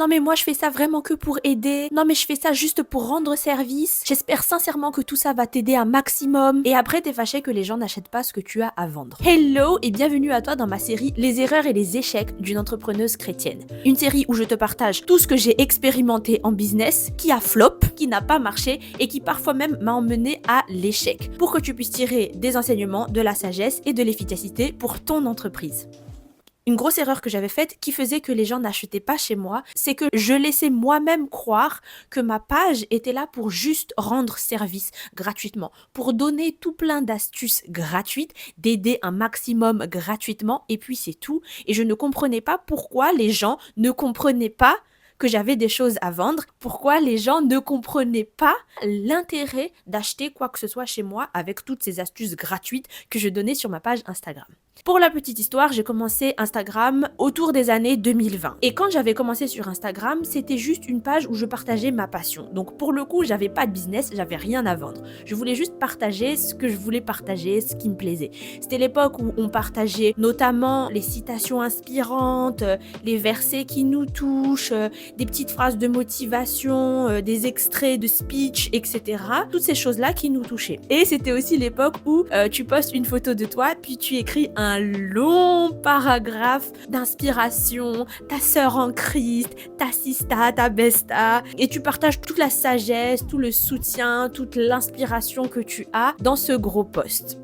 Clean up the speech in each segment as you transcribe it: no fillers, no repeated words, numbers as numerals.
Non mais moi je fais ça vraiment que pour aider. Non mais je fais ça juste pour rendre service. J'espère sincèrement que tout ça va t'aider un maximum. Et après t'es fâché que les gens n'achètent pas ce que tu as à vendre. Hello et bienvenue à toi dans ma série Les erreurs et les échecs d'une entrepreneuse chrétienne. Une série où je te partage tout ce que j'ai expérimenté en business, qui a flop, qui n'a pas marché et qui parfois même m'a emmené à l'échec. Pour que tu puisses tirer des enseignements, de la sagesse et de l'efficacité pour ton entreprise. Une grosse erreur que j'avais faite qui faisait que les gens n'achetaient pas chez moi, c'est que je laissais moi-même croire que ma page était là pour juste rendre service gratuitement, pour donner tout plein d'astuces gratuites, d'aider un maximum gratuitement et puis c'est tout. Et je ne comprenais pas pourquoi les gens ne comprenaient pas que j'avais des choses à vendre, pourquoi les gens ne comprenaient pas l'intérêt d'acheter quoi que ce soit chez moi avec toutes ces astuces gratuites que je donnais sur ma page Instagram. Pour la petite histoire, j'ai commencé Instagram autour des années 2020. Et quand j'avais commencé sur Instagram, c'était juste une page où je partageais ma passion. Donc pour le coup, j'avais pas de business, j'avais rien à vendre. Je voulais juste partager ce que je voulais partager, ce qui me plaisait. C'était l'époque où on partageait notamment les citations inspirantes, les versets qui nous touchent, des petites phrases de motivation, des extraits de speech, etc. Toutes ces choses-là qui nous touchaient. Et c'était aussi l'époque où tu postes une photo de toi, puis tu écris un long paragraphe d'inspiration, ta sœur en Christ, ta sista, ta besta, et tu partages toute la sagesse, tout le soutien, toute l'inspiration que tu as dans ce gros post.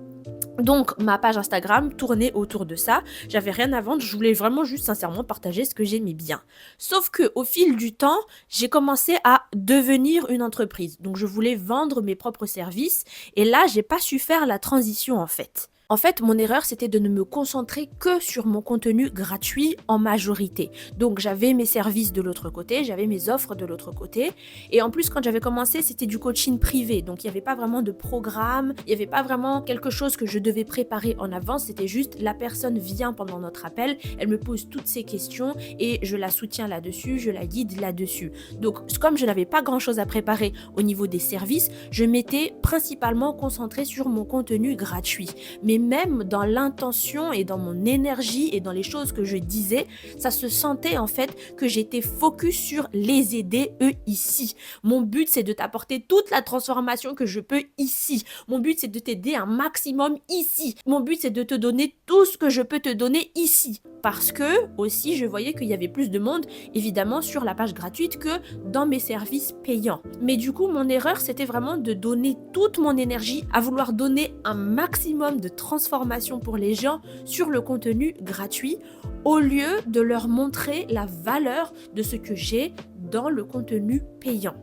Donc ma page Instagram tournait autour de ça, j'avais rien à vendre, je voulais vraiment juste sincèrement partager ce que j'aimais bien. Sauf que au fil du temps, j'ai commencé à devenir une entreprise. Donc je voulais vendre mes propres services et là, j'ai pas su faire la transition en fait. En fait, mon erreur, c'était de ne me concentrer que sur mon contenu gratuit en majorité. Donc, j'avais mes services de l'autre côté, j'avais mes offres de l'autre côté. Et en plus, quand j'avais commencé, c'était du coaching privé. Donc, il n'y avait pas vraiment de programme, il n'y avait pas vraiment quelque chose que je devais préparer en avance. C'était juste la personne vient pendant notre appel, elle me pose toutes ses questions et je la soutiens là-dessus, je la guide là-dessus. Donc, comme je n'avais pas grand-chose à préparer au niveau des services, je m'étais principalement concentrée sur mon contenu gratuit. Mais même dans l'intention et dans mon énergie et dans les choses que je disais, ça se sentait en fait que j'étais focus sur les aider eux ici. Mon but c'est de t'apporter toute la transformation que je peux ici. Mon but c'est de t'aider un maximum ici. Mon but c'est de te donner tout ce que je peux te donner ici. Parce que aussi je voyais qu'il y avait plus de monde évidemment sur la page gratuite que dans mes services payants. Mais du coup mon erreur c'était vraiment de donner toute mon énergie à vouloir donner un maximum de transformation pour les gens sur le contenu gratuit au lieu de leur montrer la valeur de ce que j'ai dans le contenu payant.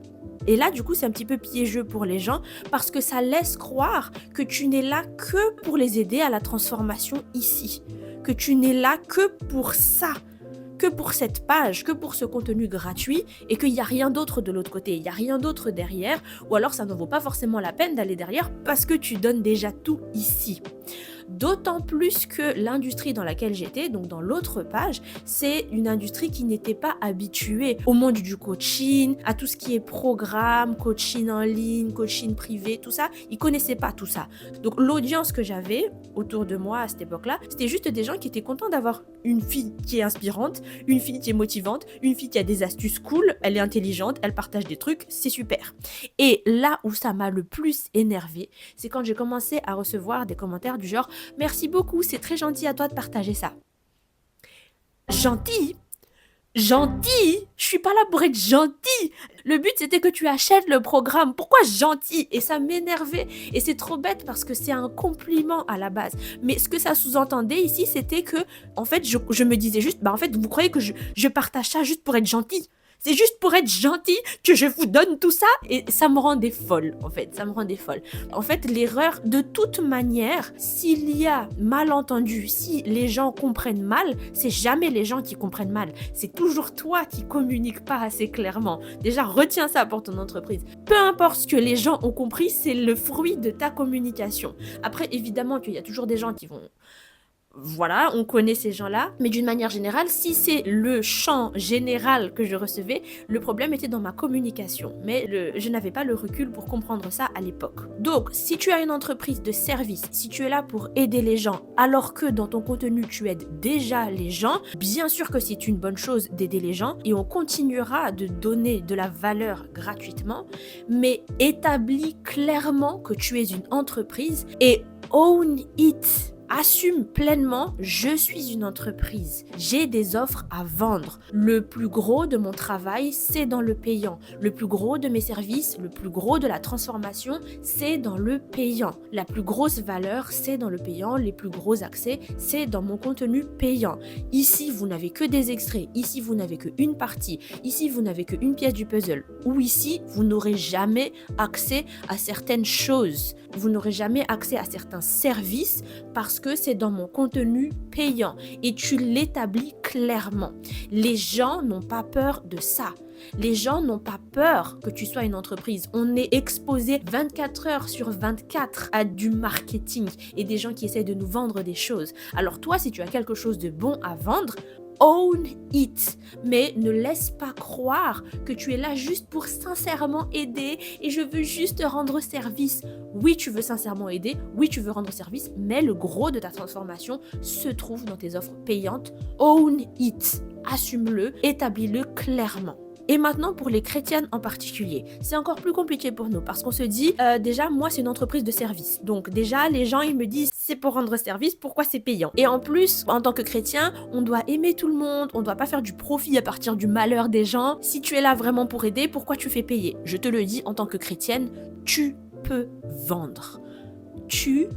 Et là, du coup, c'est un petit peu piégeux pour les gens parce que ça laisse croire que tu n'es là que pour les aider à la transformation ici, que tu n'es là que pour ça, que pour cette page, que pour ce contenu gratuit et qu'il n'y a rien d'autre de l'autre côté, il n'y a rien d'autre derrière ou alors ça ne vaut pas forcément la peine d'aller derrière parce que tu donnes déjà tout ici. D'autant plus que l'industrie dans laquelle j'étais, donc dans l'autre page, c'est une industrie qui n'était pas habituée au monde du coaching, à tout ce qui est programme, coaching en ligne, coaching privé, tout ça. Ils connaissaient pas tout ça. Donc l'audience que j'avais autour de moi à cette époque-là, c'était juste des gens qui étaient contents d'avoir une fille qui est inspirante, une fille qui est motivante, une fille qui a des astuces cool, elle est intelligente, elle partage des trucs, c'est super. Et là où ça m'a le plus énervé, c'est quand j'ai commencé à recevoir des commentaires du genre « Merci beaucoup, c'est très gentil à toi de partager ça. » Gentil? Gentil? Je suis pas là pour être gentil. Le but c'était que tu achètes le programme. Pourquoi gentil? Et ça m'énervait. Et c'est trop bête parce que c'est un compliment à la base. Mais ce que ça sous-entendait ici, c'était que, en fait, je me disais juste, en fait, vous croyez que je partage ça juste pour être gentil? C'est juste pour être gentil que je vous donne tout ça et ça me rendait folle en fait, ça me rendait folle. En fait, l'erreur, de toute manière, s'il y a malentendu, si les gens comprennent mal, c'est jamais les gens qui comprennent mal. C'est toujours toi qui communiques pas assez clairement. Déjà, retiens ça pour ton entreprise. Peu importe ce que les gens ont compris, c'est le fruit de ta communication. Après, évidemment qu'il y a toujours des gens qui vont Voilà, on connaît ces gens-là. Mais d'une manière générale, si c'est le champ général que je recevais, le problème était dans ma communication. Mais je n'avais pas le recul pour comprendre ça à l'époque. Donc, si tu as une entreprise de service, si tu es là pour aider les gens, alors que dans ton contenu, tu aides déjà les gens, bien sûr que c'est une bonne chose d'aider les gens et on continuera de donner de la valeur gratuitement, mais établis clairement que tu es une entreprise et own it. Assume pleinement, je suis une entreprise. J'ai des offres à vendre. Le plus gros de mon travail, c'est dans le payant. Le plus gros de mes services, le plus gros de la transformation, c'est dans le payant. La plus grosse valeur, c'est dans le payant. Les plus gros accès, c'est dans mon contenu payant. Ici, vous n'avez que des extraits. Ici, vous n'avez qu'une partie. Ici, vous n'avez qu'une pièce du puzzle. Ou ici, vous n'aurez jamais accès à certaines choses. Vous n'aurez jamais accès à certains services parce que c'est dans mon contenu payant et tu l'établis clairement. Les gens n'ont pas peur de ça. Les gens n'ont pas peur que tu sois une entreprise. On est exposé 24 heures sur 24 à du marketing et des gens qui essaient de nous vendre des choses. Alors toi, si tu as quelque chose de bon à vendre, own it, mais ne laisse pas croire que tu es là juste pour sincèrement aider et je veux juste rendre service. Oui, tu veux sincèrement aider, oui, tu veux rendre service, mais le gros de ta transformation se trouve dans tes offres payantes. Own it, assume-le, établis-le clairement. Et maintenant, pour les chrétiennes en particulier, c'est encore plus compliqué pour nous parce qu'on se dit, déjà, moi, c'est une entreprise de service. Donc déjà, les gens, ils me disent, c'est pour rendre service, pourquoi c'est payant? Et en plus, en tant que chrétien, on doit aimer tout le monde, on doit pas faire du profit à partir du malheur des gens. Si tu es là vraiment pour aider, pourquoi tu fais payer? Je te le dis, en tant que chrétienne, tu peux vendre. Tu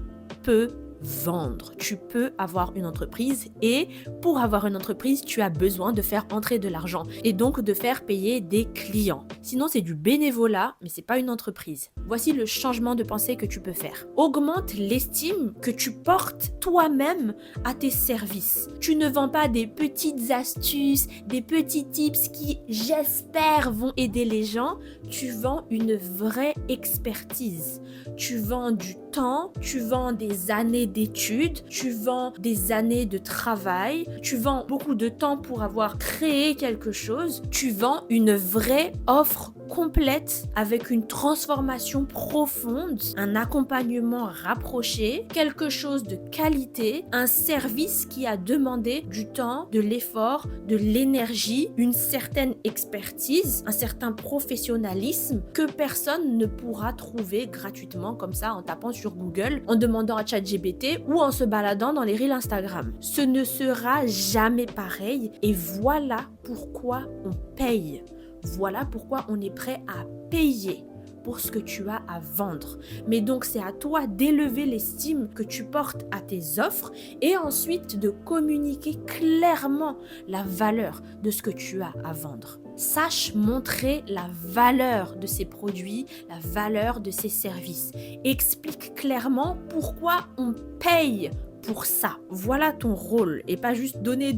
peux vendre. Tu peux avoir une entreprise et pour avoir une entreprise, tu as besoin de faire entrer de l'argent et donc de faire payer des clients. Sinon, c'est du bénévolat, mais c'est pas une entreprise. Voici le changement de pensée que tu peux faire. Augmente l'estime que tu portes toi-même à tes services. Tu ne vends pas des petites astuces, des petits tips qui, j'espère, vont aider les gens. Tu vends une vraie expertise. Tu vends du temps, tu vends des années d'études, tu vends des années de travail, tu vends beaucoup de temps pour avoir créé quelque chose, tu vends une vraie offre complète avec une transformation profonde, un accompagnement rapproché, quelque chose de qualité, un service qui a demandé du temps, de l'effort, de l'énergie, une certaine expertise, un certain professionnalisme que personne ne pourra trouver gratuitement comme ça en tapant sur Google, en demandant à ChatGPT ou en se baladant dans les reels Instagram. Ce ne sera jamais pareil et voilà pourquoi on paye. Voilà pourquoi on est prêt à payer pour ce que tu as à vendre. Mais donc, c'est à toi d'élever l'estime que tu portes à tes offres et ensuite de communiquer clairement la valeur de ce que tu as à vendre. Sache montrer la valeur de ces produits, la valeur de ces services. Explique clairement pourquoi on paye pour ça. Voilà ton rôle et pas juste donner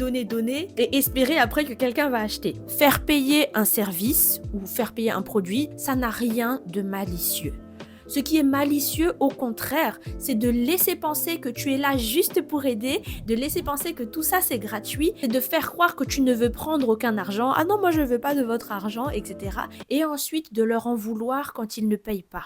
et espérer après que quelqu'un va acheter. Faire payer un service ou faire payer un produit, ça n'a rien de malicieux. Ce qui est malicieux, au contraire, c'est de laisser penser que tu es là juste pour aider, de laisser penser que tout ça c'est gratuit, et de faire croire que tu ne veux prendre aucun argent. Ah non, moi je veux pas de votre argent, etc. Et ensuite de leur en vouloir quand ils ne payent pas.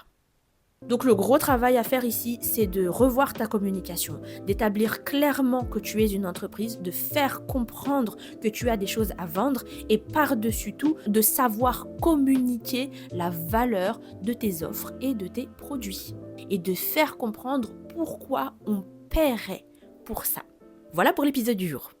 Donc le gros travail à faire ici, c'est de revoir ta communication, d'établir clairement que tu es une entreprise, de faire comprendre que tu as des choses à vendre et par-dessus tout, de savoir communiquer la valeur de tes offres et de tes produits. Et de faire comprendre pourquoi on paierait pour ça. Voilà pour l'épisode du jour.